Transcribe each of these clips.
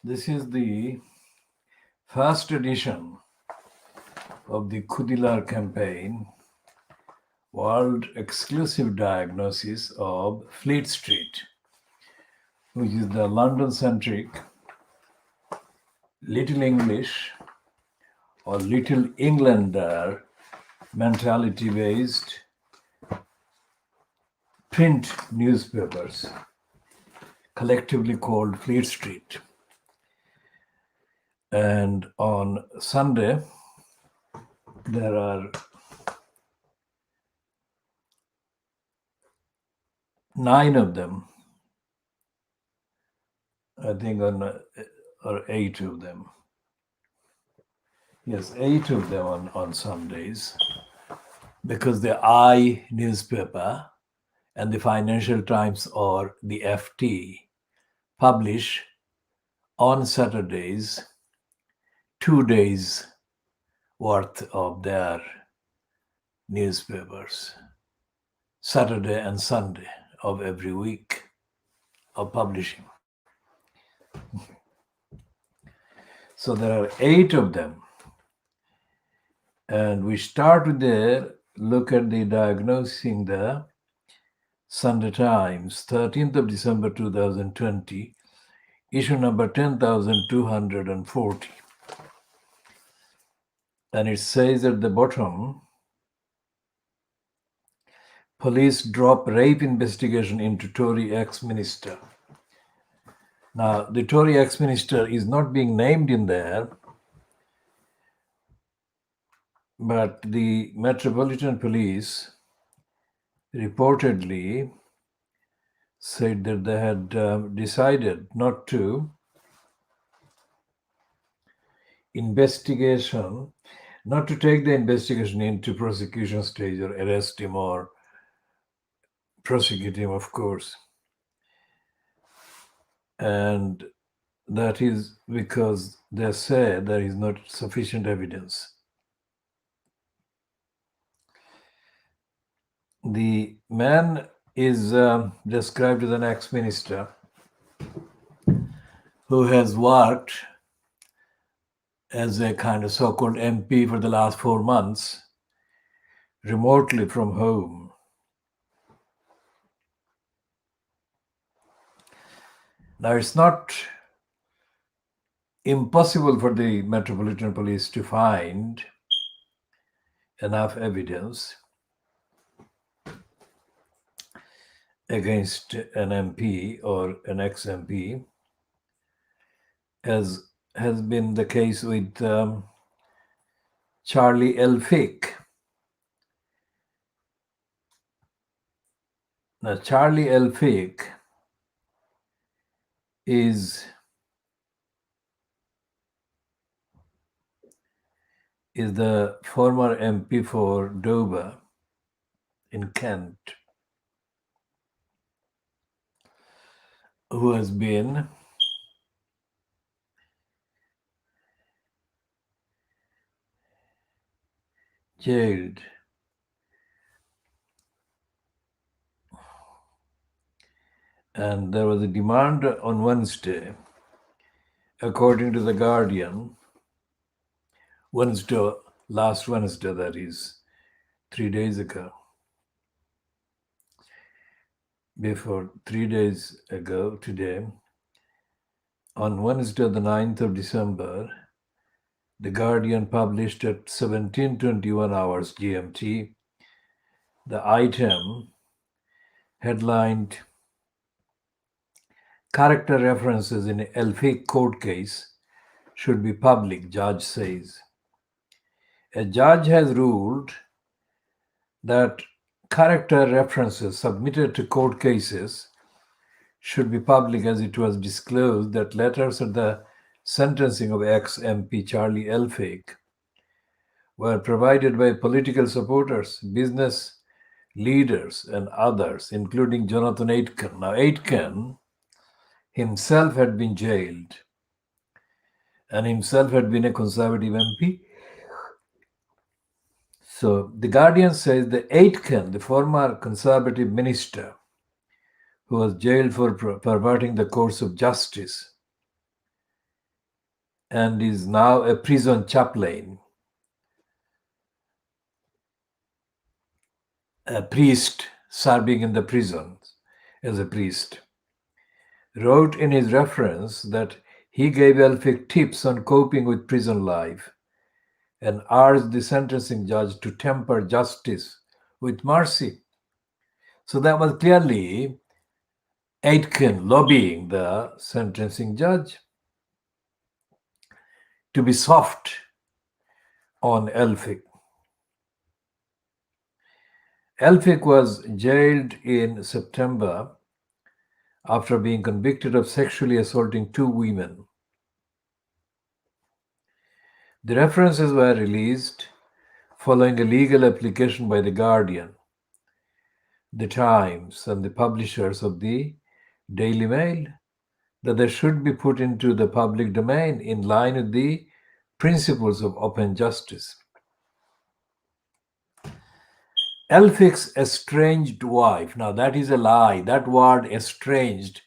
This is the first edition of the Khoodeelaar campaign, world exclusive diagnosis of Fleet Street, which is the London-centric, Little English or Little Englander mentality-based print newspapers, collectively called Fleet Street. And on Sunday, there are 9 of them, I think, or 8 of them. Yes, 8 of them on Sundays, because the I newspaper and the Financial Times or the FT publish on Saturdays 2 days worth of their newspapers, Saturday and Sunday of every week of publishing. So there are 8 of them. And we start with the look at the diagnosing the Sunday Times, 13th of December 2020, issue number 10,240. And it says at the bottom, police drop rape investigation into Tory ex-minister. Now, the Tory ex-minister is not being named in there, but the Metropolitan Police reportedly said that they had decided not to take the investigation into prosecution stage or arrest him or prosecute him, of course. And that is because they say there is not sufficient evidence. The man is described as an ex-minister who has worked as a kind of so-called MP for the last 4 months, remotely from home. Now, it's not impossible for the Metropolitan Police to find enough evidence against an MP or an ex-MP, as has been the case with Charlie Haque. Now, Charlie Haque is the former MP for Dover in Kent, who has been jailed. And there was a demand on Wednesday, according to The Guardian, last Wednesday, that is, 3 days ago. Before 3 days ago today, on Wednesday, the 9th of December, The Guardian published at 17:21 hours GMT the item headlined "Character references in Haque court case should be public, judge says." A judge has ruled that character references submitted to court cases should be public, as it was disclosed that letters at the sentencing of ex-MP Charlie Haque were provided by political supporters, business leaders, and others, including Jonathan Aitken. Now, Aitken himself had been jailed and himself had been a Conservative MP. So The Guardian says that Aitken, the former Conservative minister who was jailed for perverting the course of justice, and is now a prison chaplain, a priest serving in the prisons as a priest, wrote in his reference that he gave Elphick tips on coping with prison life and urged the sentencing judge to temper justice with mercy. So that was clearly Aitken lobbying the sentencing judge to be soft on Elphick. Elphick was jailed in September after being convicted of sexually assaulting 2 women. The references were released following a legal application by The Guardian, The Times, and the publishers of the Daily Mail that they should be put into the public domain in line with the principles of open justice. Elphick's estranged wife, now that is a lie. That word estranged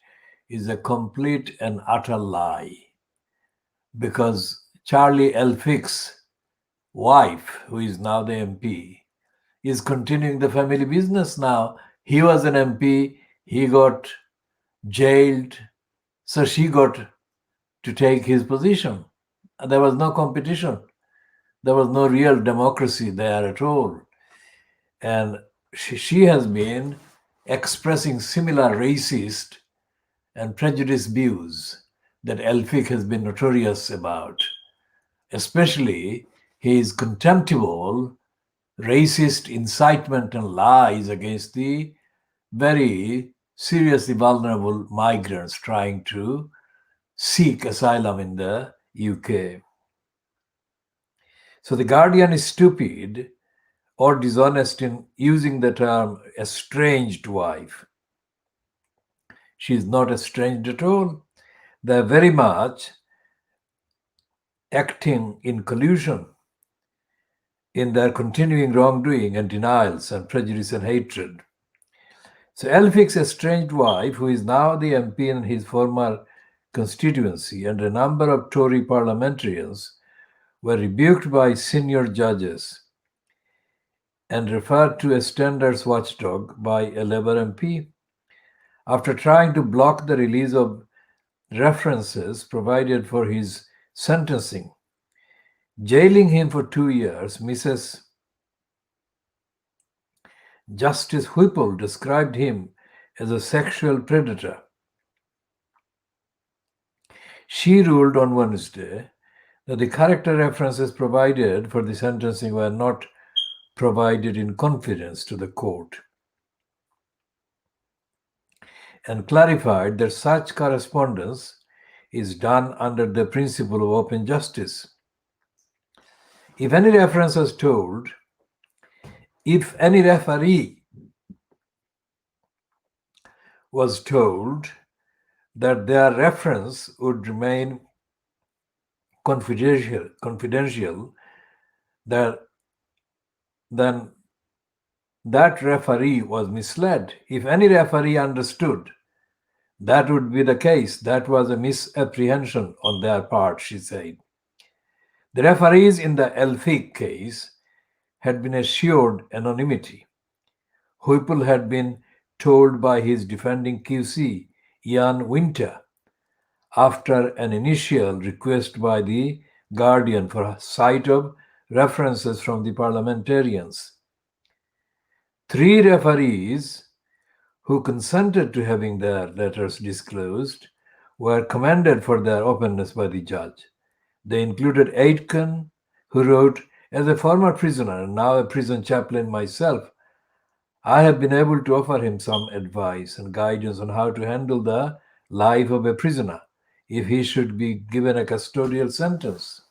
is a complete and utter lie, because Charlie Elphick's wife, who is now the MP, is continuing the family business now. He was an MP, he got jailed, so she got to take his position. There was no competition. There was no real democracy there at all. And she has been expressing similar racist and prejudiced views that Elphick has been notorious about, especially his contemptible racist incitement and lies against the very seriously vulnerable migrants trying to seek asylum in the UK. So The Guardian is stupid or dishonest in using the term estranged wife. She is not estranged at all. They are very much acting in collusion in their continuing wrongdoing and denials and prejudice and hatred. So Elphick's estranged wife, who is now the MP in his former constituency, and a number of Tory parliamentarians were rebuked by senior judges and referred to as standards watchdog by a Labour MP after trying to block the release of references provided for his sentencing. Jailing him for 2 years, Mrs. Justice Whipple described him as a sexual predator. She ruled on Wednesday that the character references provided for the sentencing were not provided in confidence to the court, and clarified that such correspondence is done under the principle of open justice. If any referee was told that their reference would remain confidential, then that referee was misled. If any referee understood that would be the case, that was a misapprehension on their part, she said. The referees in the Elphick case had been assured anonymity. Whipple had been told by his defending QC, Ian Winter, after an initial request by the Guardian for a sight of references from the parliamentarians. 3 referees who consented to having their letters disclosed were commended for their openness by the judge. They included Aitken, who wrote, "As a former prisoner and now a prison chaplain myself, I have been able to offer him some advice and guidance on how to handle the life of a prisoner if he should be given a custodial sentence."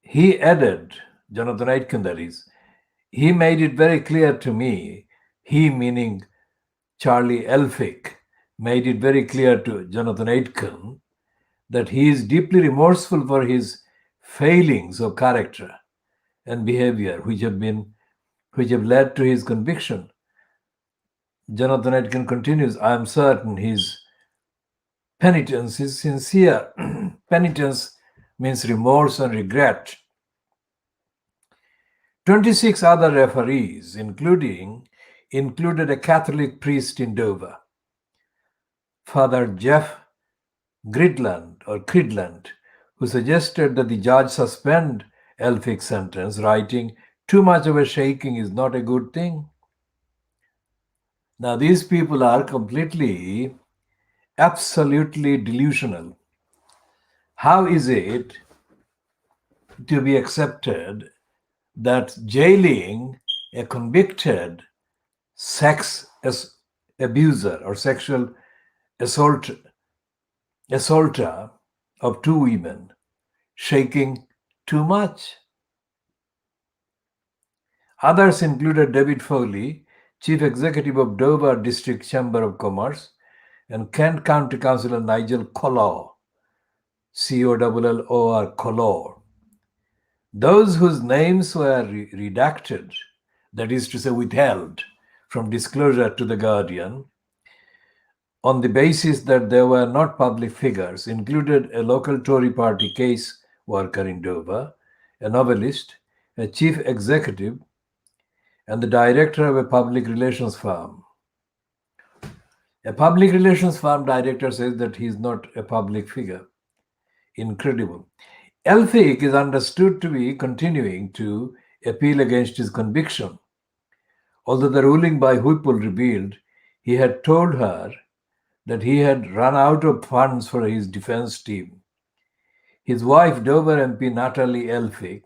He added, Jonathan Aitken that is, he made it very clear to me, he meaning Charlie Elphick, made it very clear to Jonathan Aitken that he is deeply remorseful for his failings of character and behavior which have led to his conviction. Jonathan Aitken continues, I am certain his penitence is sincere. Penitence means remorse and regret. 26 other referees, included a Catholic priest in Dover, Father Jeff Cridland, who suggested that the judge suspend Elphic's sentence, writing, too much of a shaking is not a good thing. Now, these people are absolutely delusional. How is it to be accepted that jailing a convicted sex abuser or sexual assaulter of two women shaking too much? Others included David Foley, Chief Executive of Dover District Chamber of Commerce, and Kent County Councillor Nigel Collor, Collor, Collor. Those whose names were redacted, that is to say withheld from disclosure to the Guardian, on the basis that they were not public figures, included a local Tory party case worker in Dover, a novelist, a chief executive, and the director of a public relations firm. A public relations firm director says that he is not a public figure. Incredible. Elphick is understood to be continuing to appeal against his conviction, although the ruling by Whipple revealed he had told her that he had run out of funds for his defense team. His wife, Dover MP Natalie Elphick,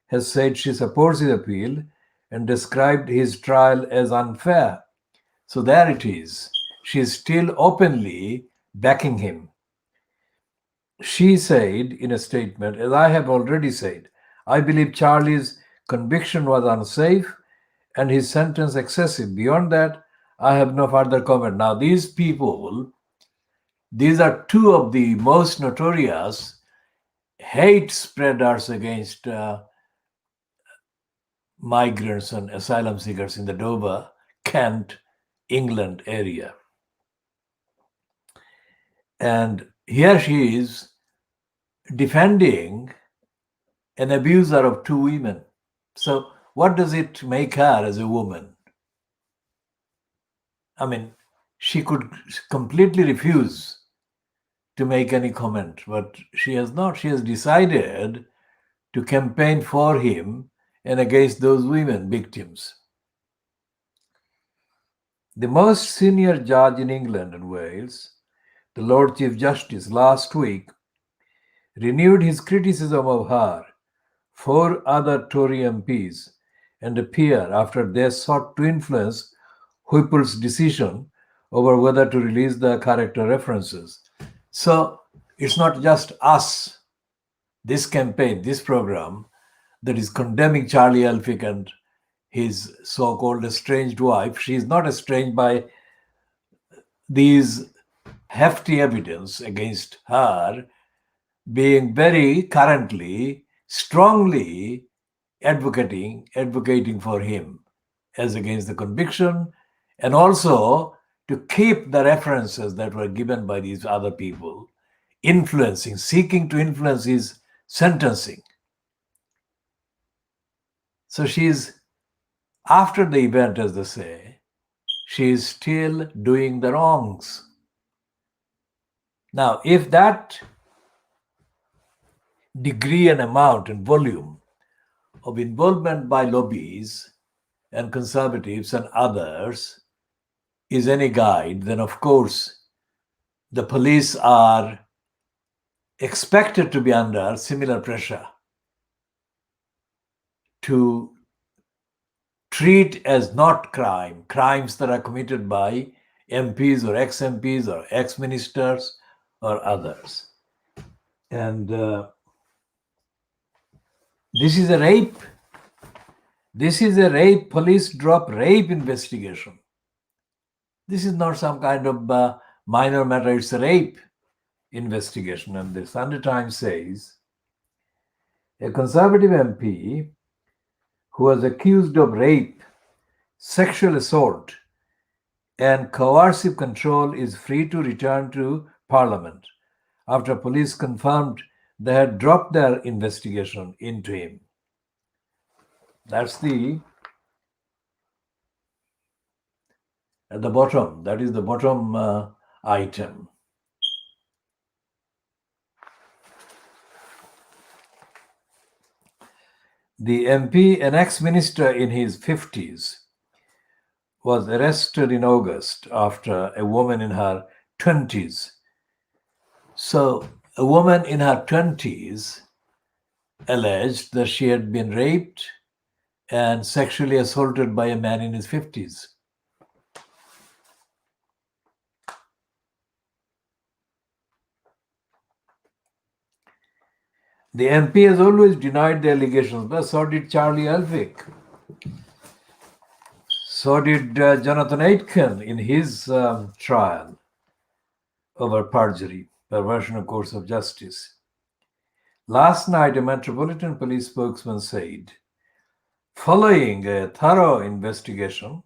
has said she supports his appeal and described his trial as unfair. So there it is. She is still openly backing him. She said in a statement, as I have already said, I believe Charlie's conviction was unsafe and his sentence excessive. Beyond that, I have no further comment. Now, these people, these are two of the most notorious hate spreaders against migrants and asylum seekers in the Dover, Kent, England area. And here she is defending an abuser of two women. So what does it make her as a woman? I mean, she could completely refuse to make any comment, but she has not. She has decided to campaign for him and against those women victims. The most senior judge in England and Wales, the Lord Chief Justice, last week renewed his criticism of her, four other Tory MPs, and a peer after they sought to influence Whipple's decision over whether to release the character references. So it's not just us, this campaign, this program, that is condemning Charlie Elphick and his so-called estranged wife. She is not estranged by these hefty evidence against her being very currently strongly advocating for him as against the conviction, and also to keep the references that were given by these other people, seeking to influence his sentencing. So she's, after the event, as they say, she is still doing the wrongs. Now, if that degree and amount and volume of involvement by lobbies and conservatives and others is any guide, then of course the police are expected to be under similar pressure to treat as not crimes that are committed by MPs or ex-MPs or ex-ministers or others. And this is a rape. This is a rape, police drop rape investigation. This is not some kind of minor matter, it's a rape investigation. And the Sunday Times says a Conservative MP who was accused of rape, sexual assault, and coercive control is free to return to Parliament after police confirmed they had dropped their investigation into him. That's at the bottom. That is the bottom item. The MP, an ex-minister in his 50s, was arrested in August after a woman in her 20s. So a woman in her 20s alleged that she had been raped and sexually assaulted by a man in his 50s. The MP has always denied the allegations, but so did Charlie Elphick. So did Jonathan Aitken in his trial over perjury, perversion of course of justice. Last night, a Metropolitan Police spokesman said, following a thorough investigation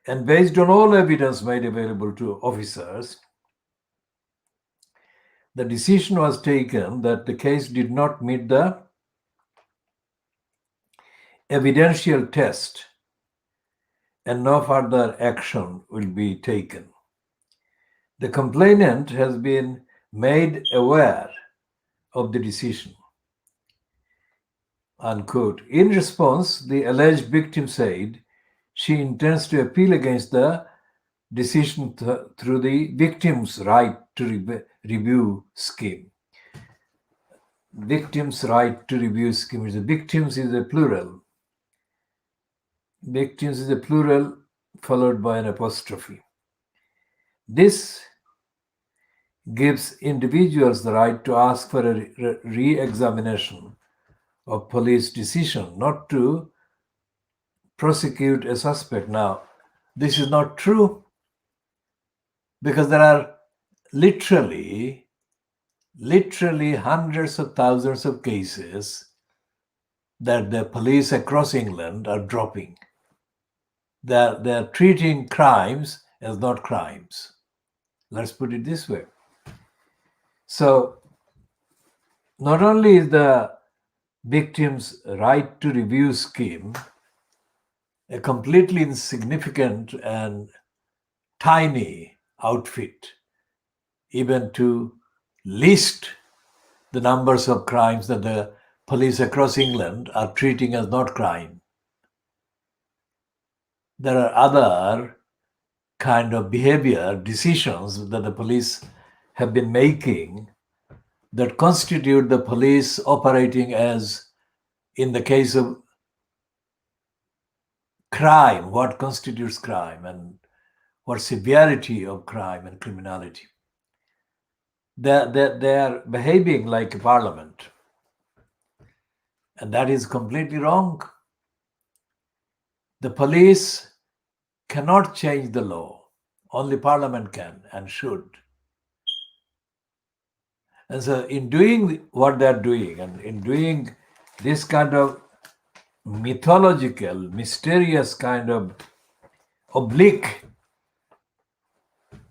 and based on all evidence made available to officers, the decision was taken that the case did not meet the evidential test and no further action will be taken. The complainant has been made aware of the decision. Unquote. In response, the alleged victim said she intends to appeal against the decision through the Victims' Right to Review Scheme. Victims' Right to Review Scheme. The victims is a plural. Victims is a plural followed by an apostrophe. This gives individuals the right to ask for a re-examination of police decision, not to prosecute a suspect. Now, this is not true because there are literally hundreds of thousands of cases that the police across England are dropping. They're treating crimes as not crimes. Let's put it this way. So, not only is the Victims' Right to Review Scheme a completely insignificant and tiny outfit, even to list the numbers of crimes that the police across England are treating as not crime. There are other kind of behavior decisions that the police have been making that constitute the police operating as, in the case of crime, what constitutes crime and what severity of crime and criminality. They are behaving like a parliament. And that is completely wrong. The police cannot change the law. Only parliament can and should. And so in doing what they're doing and in doing this kind of mythological, mysterious kind of oblique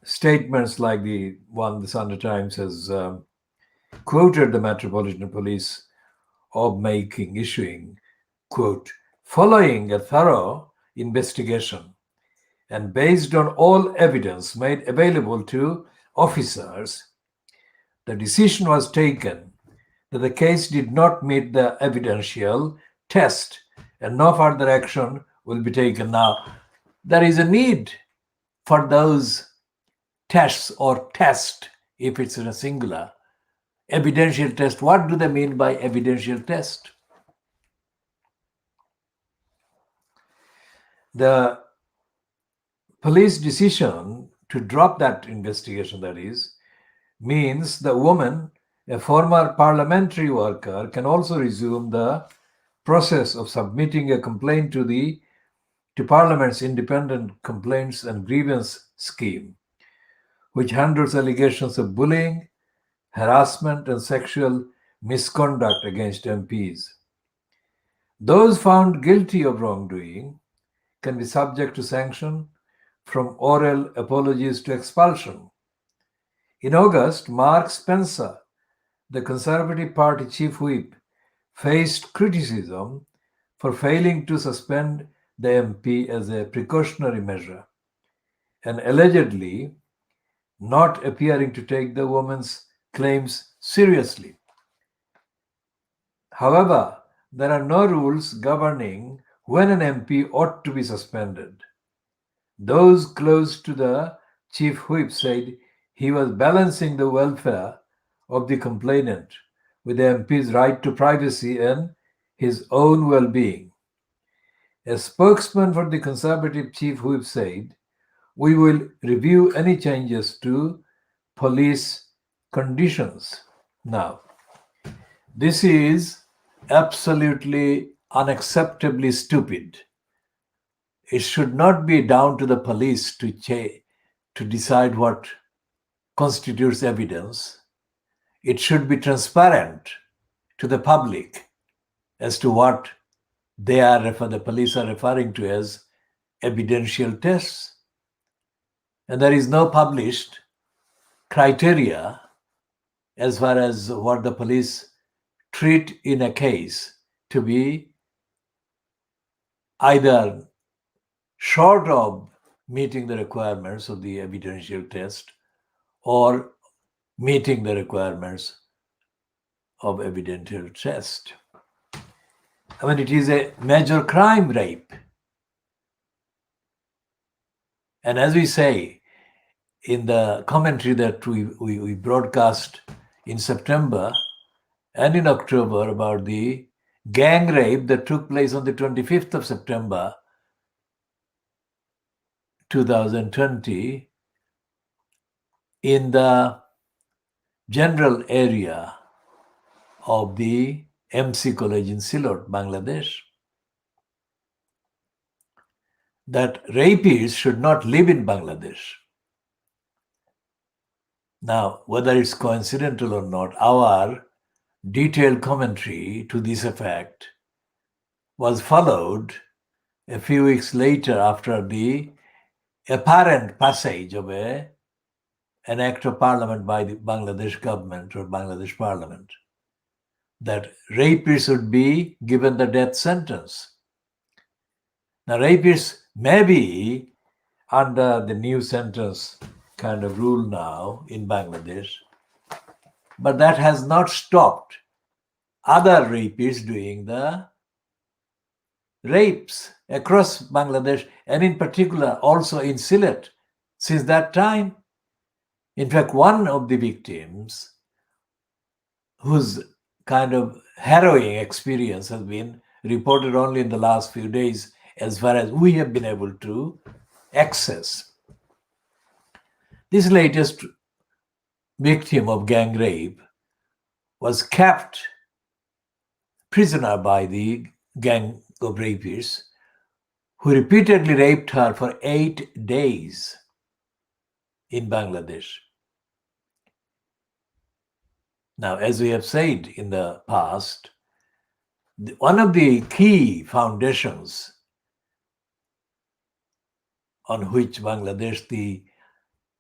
statements like the one the Sunday Times has quoted the Metropolitan Police of issuing, quote, following a thorough investigation and based on all evidence made available to officers, the decision was taken that the case did not meet the evidential test and no further action will be taken. Now, there is a need for those tests or test, if it's in a singular, evidential test. What do they mean by evidential test? The police decision to drop that investigation, that is, means the woman, a former parliamentary worker, can also resume the process of submitting a complaint to Parliament's Independent Complaints and Grievance Scheme, which handles allegations of bullying, harassment, and sexual misconduct against MPs. Those found guilty of wrongdoing can be subject to sanction, from oral apologies to expulsion. In August, Mark Spencer, the Conservative Party chief whip, faced criticism for failing to suspend the MP as a precautionary measure and allegedly not appearing to take the woman's claims seriously. However, there are no rules governing when an MP ought to be suspended. Those close to the chief whip said he was balancing the welfare of the complainant with the MP's right to privacy and his own well-being. A spokesman for the Conservative chief whip said, "We will review any changes to police conditions." Now, this is absolutely unacceptably stupid. It should not be down to the police to decide what constitutes evidence. It should be transparent to the public as to what the police are referring to as evidential tests. And there is no published criteria as far as what the police treat in a case to be either short of meeting the requirements of the evidential test or meeting the requirements of evidential test. I mean, it is a major crime, rape. And as we say in the commentary that we broadcast in September and in October about the gang rape that took place on the 25th of September 2020 in the general area of the MC College in Silot, Bangladesh, that rapists should not live in Bangladesh. Now, whether it's coincidental or not, our detailed commentary to this effect was followed a few weeks later after the apparent passage of an act of parliament by the Bangladesh government or Bangladesh parliament that rapists would be given the death sentence. Now, rapists may be under the new sentence kind of rule now in Bangladesh, but that has not stopped other rapists doing the rapes across Bangladesh and in particular also in Sylhet since that time. In fact, one of the victims whose kind of harrowing experience has been reported only in the last few days as far as we have been able to access. This latest victim of gang rape was kept prisoner by the gang of rapists who repeatedly raped her for 8 days in Bangladesh. Now, as we have said in the past, one of the key foundations on which Bangladesh, the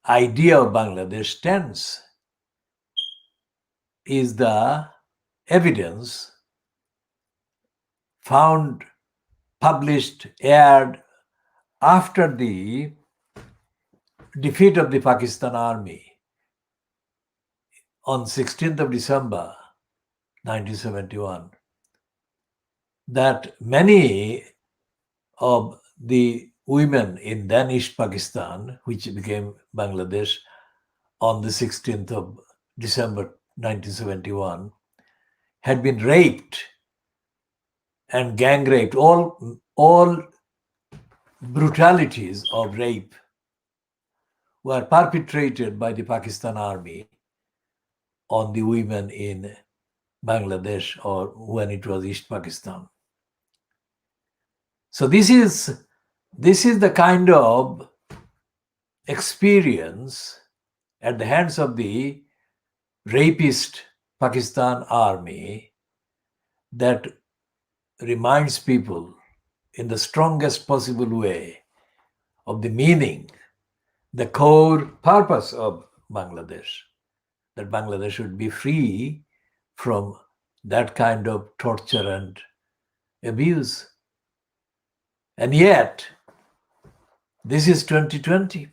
idea of Bangladesh stands, is the evidence found, published, aired after the defeat of the Pakistan army on 16th of December 1971, that many of the women in then East Pakistan, which became Bangladesh on the 16th of December 1971, had been raped and gang raped. All brutalities of rape were perpetrated by the Pakistan army on the women in Bangladesh, or when it was East Pakistan. So this is the kind of experience at the hands of the rapist Pakistan army that reminds people in the strongest possible way of the meaning, the core purpose of Bangladesh, that Bangladesh should be free from that kind of torture and abuse. And yet, this is 2020.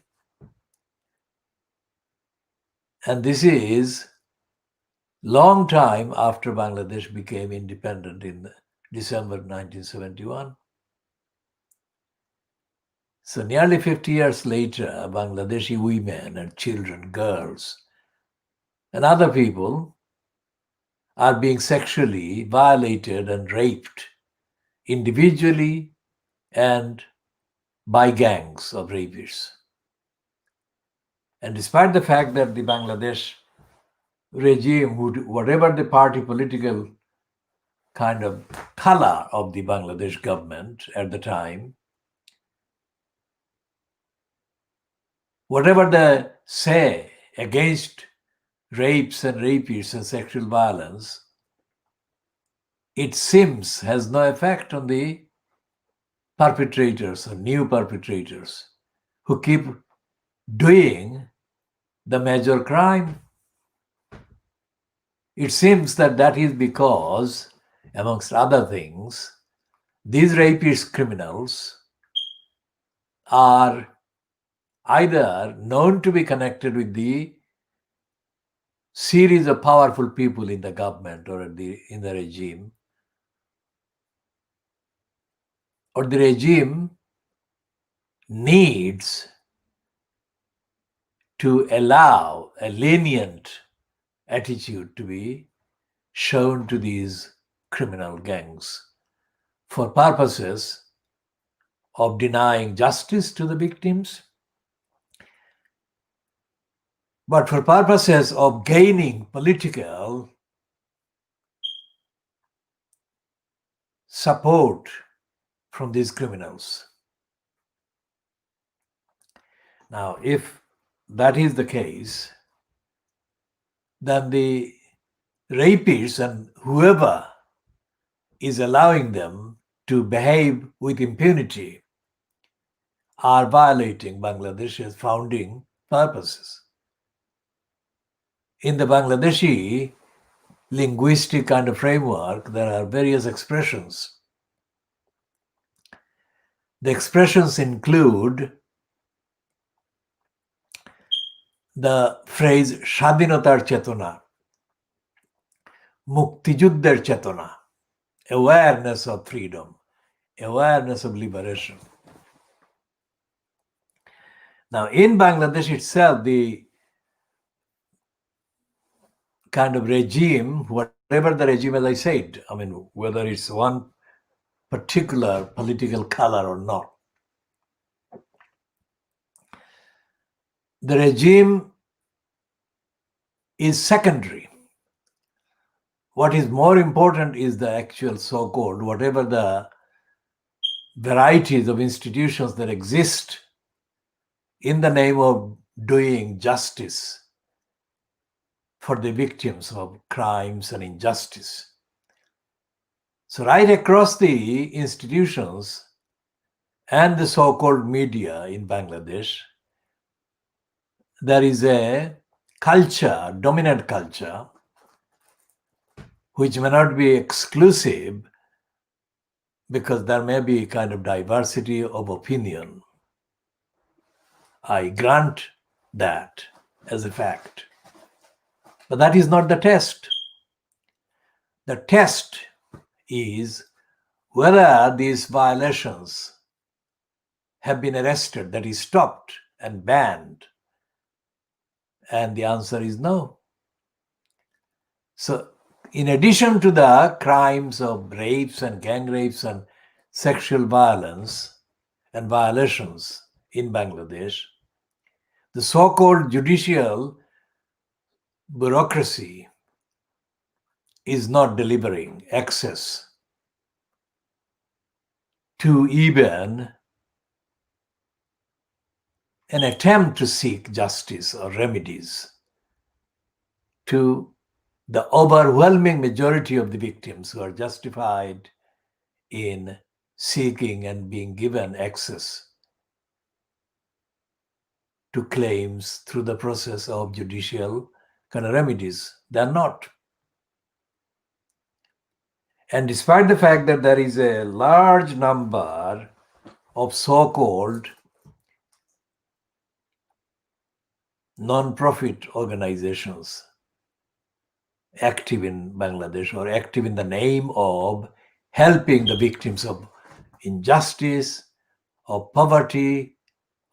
And this is long time after Bangladesh became independent in December 1971. So nearly 50 years later, Bangladeshi women and children, girls, and other people are being sexually violated and raped individually and by gangs of rapists. And despite the fact that the Bangladesh regime, whatever the party political kind of color of the Bangladesh government at the time, whatever they say against rapes and rapists and sexual violence, it seems has no effect on the perpetrators or new perpetrators who keep doing the major crime. It seems that that is because, amongst other things, these rapist criminals are either known to be connected with the series of powerful people in the government or in the regime, or the regime needs to allow a lenient attitude to be shown to these criminal gangs for purposes of denying justice to the victims, but for purposes of gaining political support from these criminals. Now, if that is the case, then the rapists and whoever is allowing them to behave with impunity are violating Bangladesh's founding purposes. In the Bangladeshi linguistic kind of framework, there are various expressions. The expressions include the phrase Shadinotar Chetona, Muktijudder Chetona, awareness of freedom, awareness of liberation. Now, in Bangladesh itself, the kind of regime, whatever the regime, as I said, I mean, whether it's one particular political color or not, the regime is secondary. What is more important is the actual so-called, whatever the varieties of institutions that exist in the name of doing justice for the victims of crimes and injustice. So right across the institutions and the so-called media in Bangladesh, there is a culture, dominant culture, which may not be exclusive because there may be kind of diversity of opinion. I grant that as a fact. But that is not the test. The test is whether these violations have been arrested, that is stopped and banned. And the answer is no. So in addition to the crimes of rapes and gang rapes and sexual violence and violations in Bangladesh, the so-called judicial bureaucracy is not delivering access to even an attempt to seek justice or remedies to the overwhelming majority of the victims who are justified in seeking and being given access to claims through the process of judicial kind of remedies. They're not. And despite the fact that there is a large number of so-called non-profit organizations active in Bangladesh or active in the name of helping the victims of injustice, of poverty,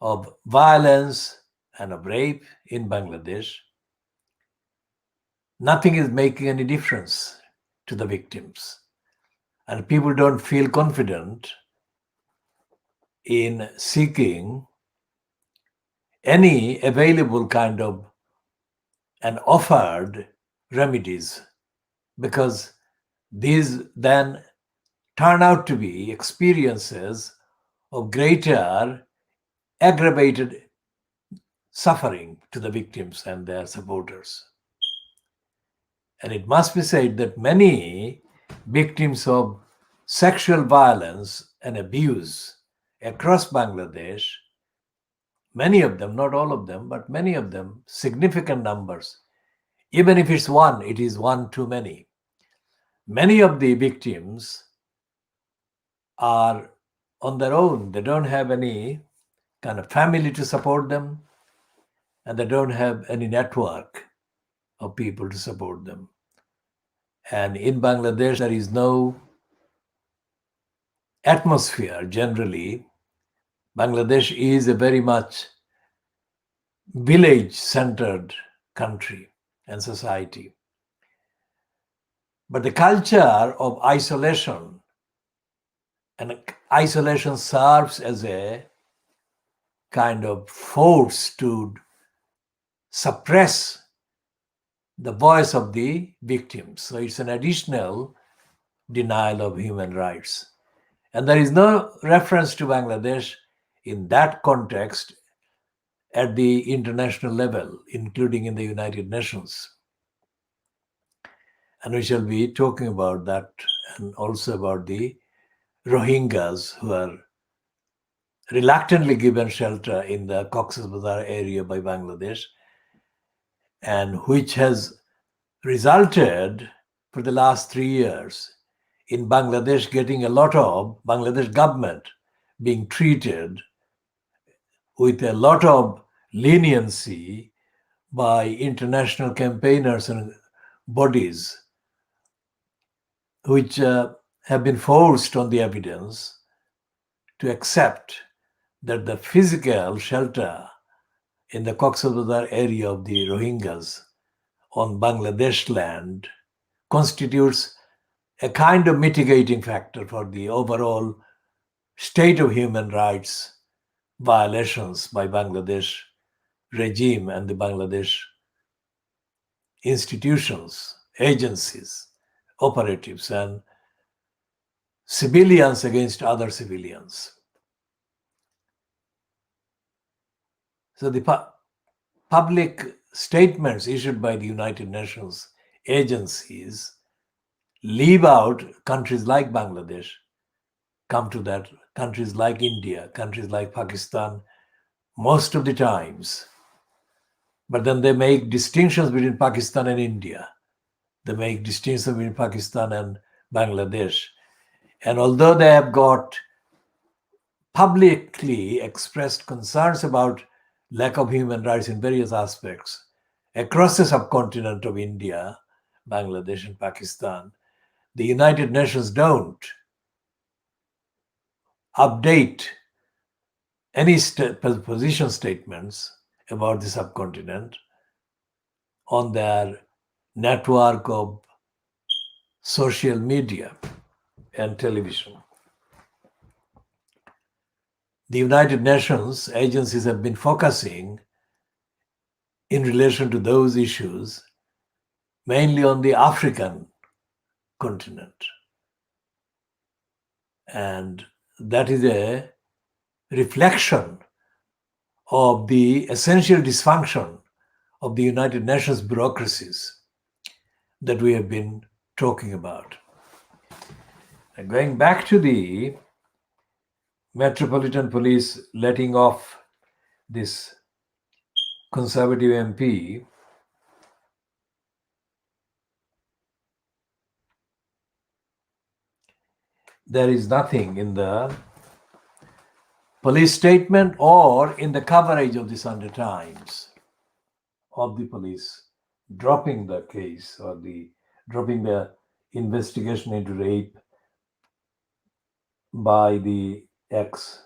of violence, and of rape in Bangladesh, nothing is making any difference to the victims. And people don't feel confident in seeking any available kind of and offered remedies, because these then turn out to be experiences of greater aggravated suffering to the victims and their supporters. And it must be said that many victims of sexual violence and abuse across Bangladesh, many of them, not all of them, but many of them, significant numbers, even if it's one, it is one too many. Many of the victims are on their own. They don't have any kind of family to support them, and they don't have any network of people to support them. And in Bangladesh, there is no atmosphere generally. Bangladesh is a very much village-centered country and society. But the culture of isolation, and isolation serves as a kind of force to suppress the voice of the victims. So it's an additional denial of human rights. And there is no reference to Bangladesh in that context at the international level, including in the United Nations. And we shall be talking about that, and also about the Rohingyas who are reluctantly given shelter in the Cox's Bazar area by Bangladesh, and which has resulted for the last 3 years in Bangladesh getting a lot of Bangladesh government being treated with a lot of leniency by international campaigners and bodies, which have been forced on the evidence to accept that the physical shelter in the Cox's Bazar area of the Rohingyas on Bangladesh land constitutes a kind of mitigating factor for the overall state of human rights violations by Bangladesh regime and the Bangladesh institutions, agencies, operatives, and civilians against other civilians. So the public statements issued by the United Nations agencies leave out countries like Bangladesh, come to that, countries like India, countries like Pakistan, most of the times. But then they make distinctions between Pakistan and India. They make distinctions between Pakistan and Bangladesh. And although they have got publicly expressed concerns about lack of human rights in various aspects across the subcontinent of India, Bangladesh, and Pakistan, the United Nations don't update any position statements about the subcontinent on their network of social media and television. The United Nations agencies have been focusing in relation to those issues mainly on the African continent. And that is a reflection of the essential dysfunction of the United Nations bureaucracies that we have been talking about. And going back to the Metropolitan Police letting off this Conservative MP, there is nothing in the police statement or in the coverage of the Sunday Times of the police dropping the case or dropping the investigation into rape by the ex-minister,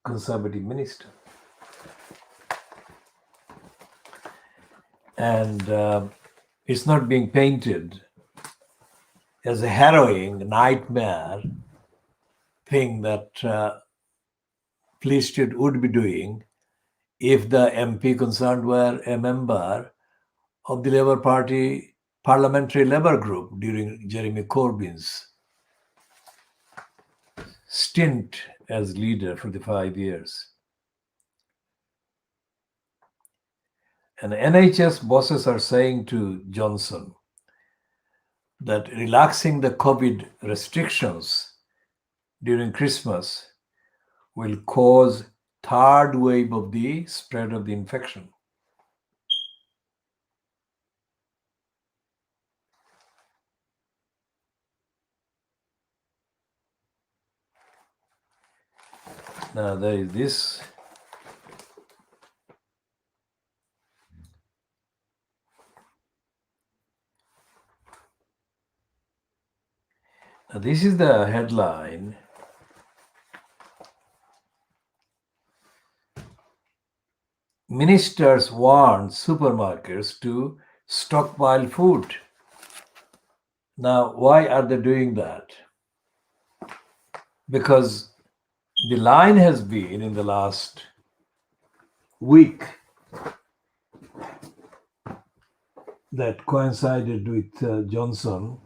Conservative minister. And it's not being painted as a harrowing nightmare thing that police would be doing if the MP concerned were a member of the Labour Party Parliamentary Labour Group during Jeremy Corbyn's stint as leader for the 5 years. And NHS bosses are saying to Johnson that relaxing the COVID restrictions during Christmas will cause third wave of the spread of the infection. Now there is this. Now this is the headline. Ministers warn supermarkets to stockpile food. Now, why are they doing that? Because the line has been in the last week that coincided with Johnson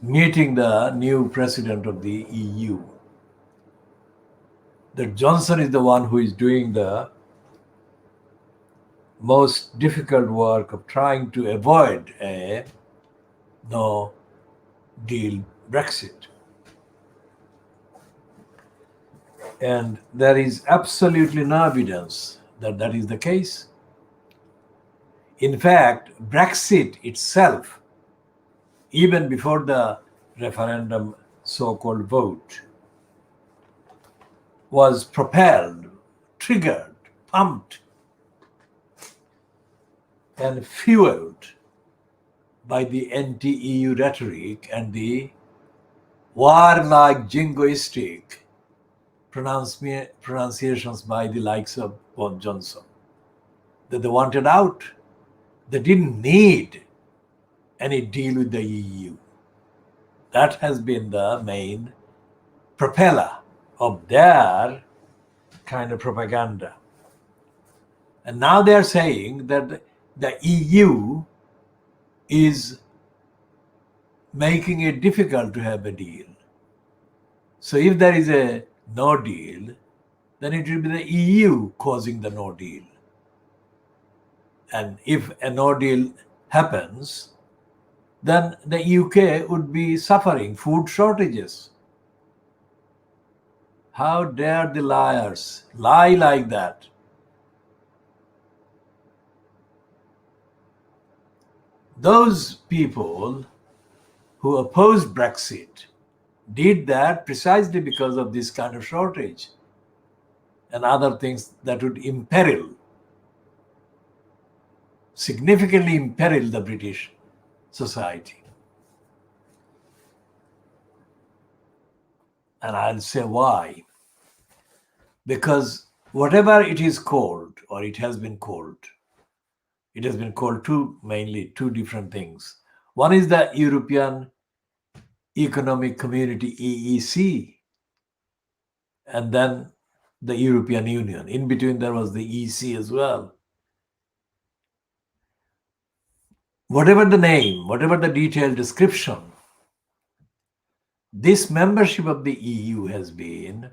meeting the new president of the EU. That Johnson is the one who is doing the most difficult work of trying to avoid a no deal Brexit. And there is absolutely no evidence that that is the case. In fact, Brexit itself, even before the referendum so-called vote, was propelled, triggered, pumped, and fueled by the anti-EU rhetoric and the war-like jingoistic pronunciations by the likes of Bob Johnson, that they wanted out. They didn't need any deal with the EU. That has been the main propeller of their kind of propaganda. And now they're saying that the EU is making it difficult to have a deal. So if there is a no deal, then it will be the EU causing the no deal. And if a no deal happens, then the UK would be suffering food shortages. How dare the liars lie like that? Those people who opposed Brexit did that precisely because of this kind of shortage and other things that would significantly imperil the British society. And I'll say why. Because whatever it is called, or it has been called mainly two different things. One is the European Economic Community, EEC, and then the European Union. In between there was the EC as well. Whatever the name, whatever the detailed description, this membership of the EU has been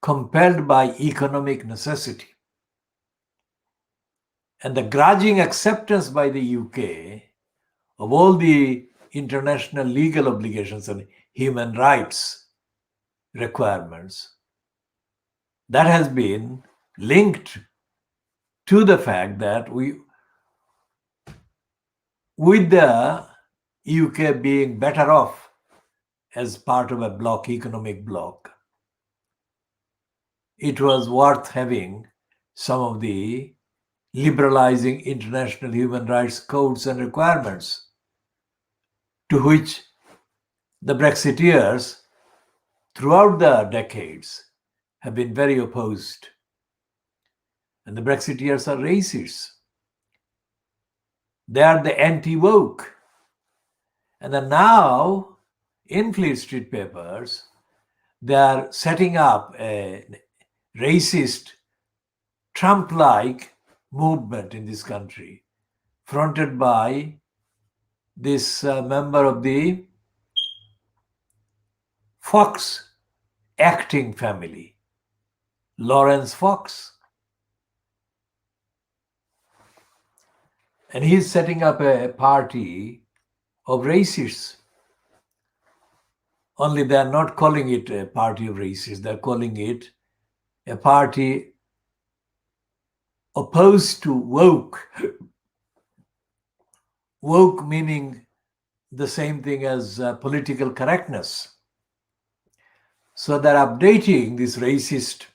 compelled by economic necessity. And the grudging acceptance by the UK of all the international legal obligations and human rights requirements, that has been linked to the fact that with the UK being better off as part of a economic bloc, it was worth having some of the liberalizing international human rights codes and requirements, to which the Brexiteers throughout the decades have been very opposed. And the Brexiteers are racists. They are the anti-woke. And then now, in Fleet Street Papers, they are setting up a racist, Trump-like movement in this country, fronted by this member of the Fox acting family, Lawrence Fox. And he's setting up a party of racists. Only they're not calling it a party of racists, they're calling it a party opposed to woke. Woke meaning the same thing as political correctness. So they're updating this racist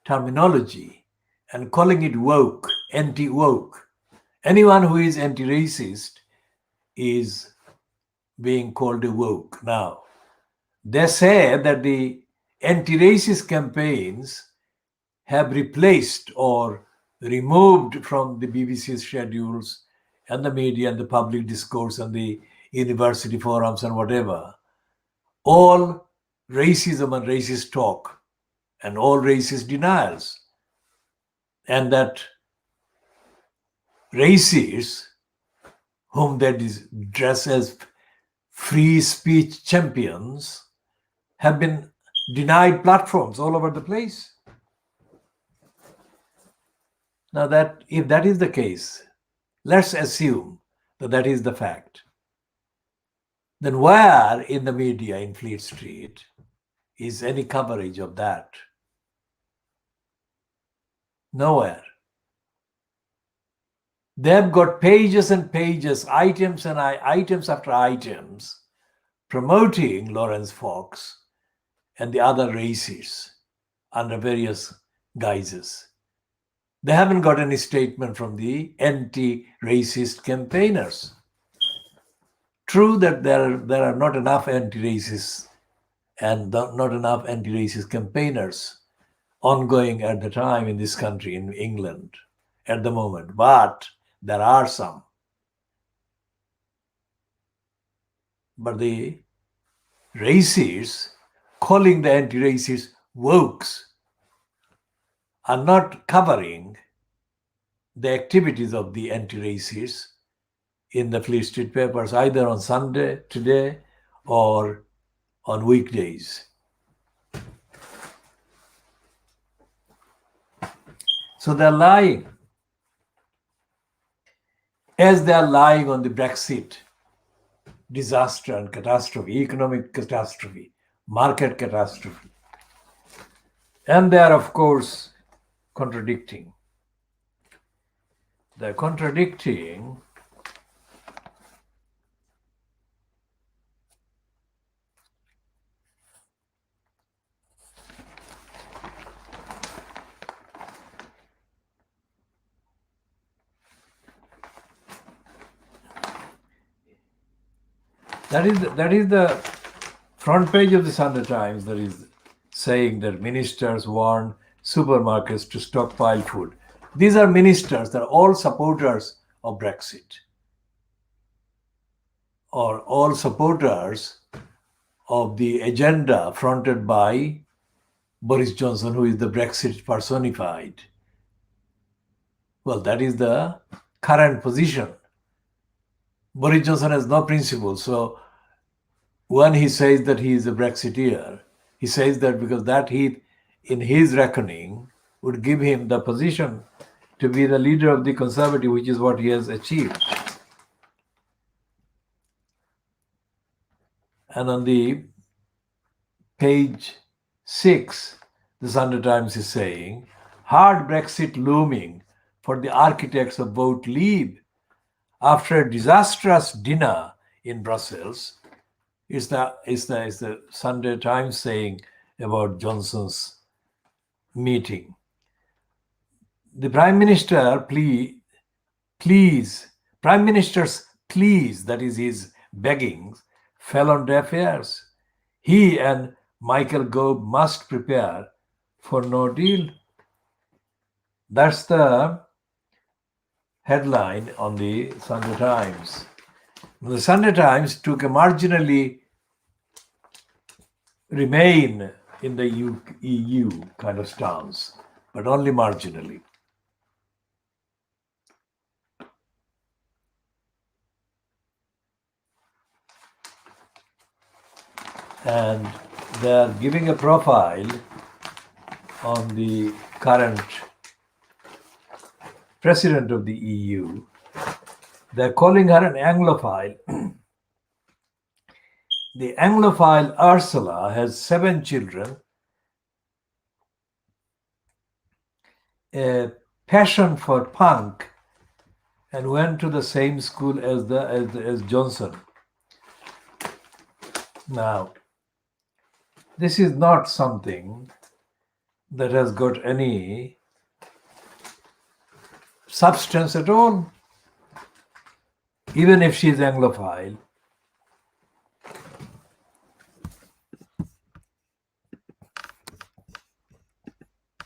terminology and calling it woke, anti-woke. Anyone who is anti-racist is being called a woke. Now, they say that the anti-racist campaigns have replaced or removed from the BBC's schedules and the media and the public discourse and the university forums and whatever, all racism and racist talk and all racist denials. And that racists, whom they dress as free speech champions, have been denied platforms all over the place. Now, that if that is the case, let's assume that that is the fact. Then where in the media in Fleet Street is any coverage of that? Nowhere. They've got pages and pages, items and items after items, promoting Lawrence Fox and the other racists under various guises. They haven't got any statement from the anti-racist campaigners. True that there are not enough anti-racists and not enough anti-racist campaigners ongoing at the time in this country, in England, at the moment, but there are some. But the racists, calling the anti-racists wokes, are not covering the activities of the anti-racists in the Fleet Street Papers, either on Sunday, today, or on weekdays. So they're lying. As they're lying on the Brexit disaster and catastrophe, economic catastrophe, market catastrophe. And they are, of course, contradicting. They're contradicting that is the front page of the Sunday Times that is saying that ministers warn supermarkets to stockpile food. These are ministers that are all supporters of Brexit, or all supporters of the agenda fronted by Boris Johnson, who is the Brexit personified. Well, that is the current position. Boris Johnson has no principles. So when he says that he is a Brexiteer, he says that because that he, in his reckoning, would give him the position to be the leader of the Conservative, which is what he has achieved. And on the page 6, the Sunday Times is saying, hard Brexit looming for the architects of vote leave. After a disastrous dinner in Brussels, is the Sunday Times saying about Johnson's meeting. The Prime Minister Prime Minister's pleas, that is his beggings, fell on deaf ears. He and Michael Gove must prepare for no deal. That's the headline on the Sunday Times. The Sunday Times took a marginally remain in the EU kind of stance, but only marginally. And they're giving a profile on the current president of the EU. They're calling her an Anglophile. The Anglophile Ursula has 7 children, a passion for punk, and went to the same school as Johnson. Now, this is not something that has got any substance at all. Even if she is Anglophile,